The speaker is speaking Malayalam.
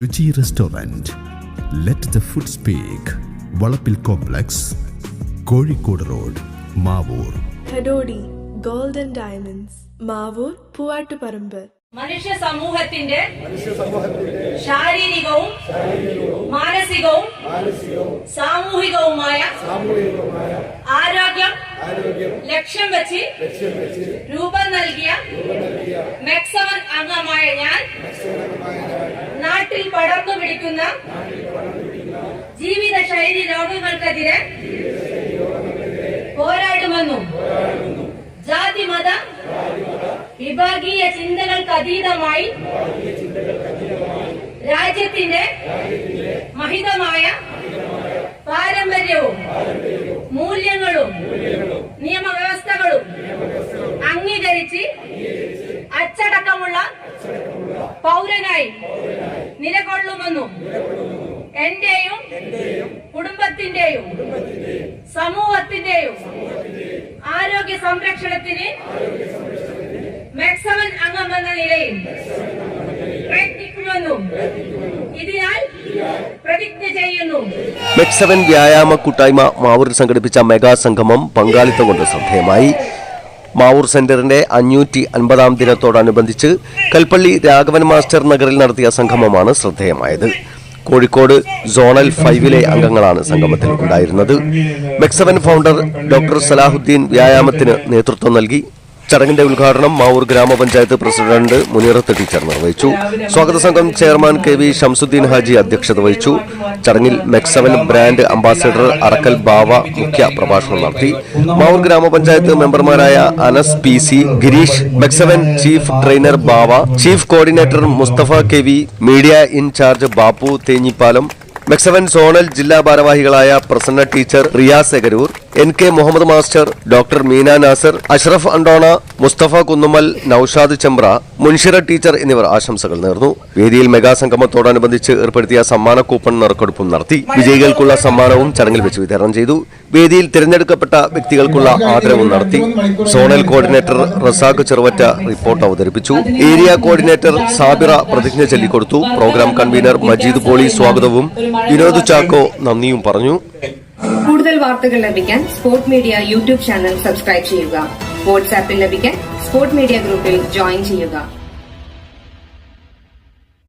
രുചി restaurant. Let the food speak. Valappil complex, Kozhikode road, Mavoor. Hadodi gold and diamonds, Mavoor, Poovattuparamba. മനുഷ്യ സമൂഹത്തിന്റെ ശാരീരികവും മാനസികവും സാമൂഹികവുമായ ആരോഗ്യം ലക്ഷ്യം വെച്ച് രൂപം നൽകിയ മെക്സവൻ അംഗമായ ഞാൻ നാട്ടിൽ പടർന്നു പിടിക്കുന്ന ജീവിതശൈലി രോഗങ്ങൾക്കെതിരെ പോരാടുമെന്നും ജാതി മത വിഭാഗീയ ചിന്തകൾക്ക് അതീതമായി രാജ്യത്തിന്റെ മഹിതമായ പാരമ്പര്യവും മൂല്യങ്ങളും നിയമവ്യവസ്ഥകളും അംഗീകരിച്ച് അച്ചടക്കമുള്ള പൗരനായി നിലകൊള്ളുമെന്നും എന്റെയും കുടുംബത്തിന്റെയും സമൂഹത്തിന്റെയും ആരോഗ്യ സംരക്ഷണത്തിന് മെക്സവൻ അംഗമെന്ന നിലയിൽ പ്രയത്നിക്കുമെന്നും ഇതിനാൽ പ്രതിജ്ഞ ചെയ്യുന്നു. മെക്സവൻ വ്യായാമ കൂട്ടായ്മ മാവൂരിൽ സംഘടിപ്പിച്ച മെഗാ സംഗമം പങ്കാളിത്തം കൊണ്ട് ശ്രദ്ധേയമായി. മാവൂർ സെന്ററിന്റെ 550-ാം ദിനത്തോടനുബന്ധിച്ച് കൽപ്പള്ളി രാഘവൻ മാസ്റ്റർ നഗറിൽ നടത്തിയ സംഗമമാണ് ശ്രദ്ധേയമായത്. കോഴിക്കോട് സോണൽ 5-ലെ അംഗങ്ങളാണ് സംഗമത്തിൽ ഉണ്ടായിരുന്നത്. മെക്സവൻ ഫൗണ്ടർ ഡോക്ടർ സലാഹുദ്ദീൻ വ്യായാമത്തിന് നേതൃത്വം നൽകി. ചടങ്ങിന്റെ ഉദ്ഘാടനം മാവൂർ ഗ്രാമപഞ്ചായത്ത് പ്രസിഡന്റ് മുനീറത്ത് ടീച്ചർ നിർവഹിച്ചു. സ്വാഗത സംഘം ചെയർമാൻ കെ.വി. ഷംസുദ്ദീൻ ഹാജി അധ്യക്ഷത വഹിച്ചു. ചടങ്ങിൽ MEC seven brand ambassador Arakkal Bava മുഖ്യ പ്രഭാഷണം നടത്തി. മാവൂർ ഗ്രാമപഞ്ചായത്ത് മെമ്പർമാരായ Anas PC, Girish, MEC seven chief trainer Bava, chief coordinator Mustafa KV., media in charge Bappu Thenhipalam, MEC seven zonal ജില്ലാ ഭാരവാഹികളായ Prasanna teacher, Riyas Egaroor, NK Muhammad master, doctor Meena Nasar, Ashraf Andona, Mustafa Kunnummal, Noushad Chembra, Munshira teacher എന്നിവർ ആശംസകൾ നേർന്നു. വേദിയിൽ മെഗാ സംഗമത്തോടനുബന്ധിച്ച് ഏർപ്പെടുത്തിയ സമ്മാന കൂപ്പൺ നറുക്കെടുപ്പും നടത്തി. വിജയികൾക്കുള്ള സമ്മാനവും ചടങ്ങിൽ വെച്ച് വിതരണം ചെയ്തു. വേദിയിൽ തിരഞ്ഞെടുക്കപ്പെട്ട വ്യക്തികൾക്കുള്ള ആദരവും നടത്തി. Zonal coordinator Razak Cheruvatta report അവതരിപ്പിച്ചു. ഏരിയ കോർഡിനേറ്റർ സാബിറ പ്രതിജ്ഞ ചൊല്ലിക്കൊടുത്തു. പ്രോഗ്രാം കൺവീനർ മജീദ് പോളി സ്വാഗതവും വിനോദ് ചാക്കോ നന്ദിയും പറഞ്ഞു. കൂടുതൽ വാർത്തകൾ ലഭിക്കാൻ sport media YouTube channel subscribe ചെയ്യുക. വാട്സാപ്പിൽ ലഭിക്കാൻ സ്പോർട് മീഡിയ ഗ്രൂപ്പിൽ ജോയിൻ ചെയ്യുക.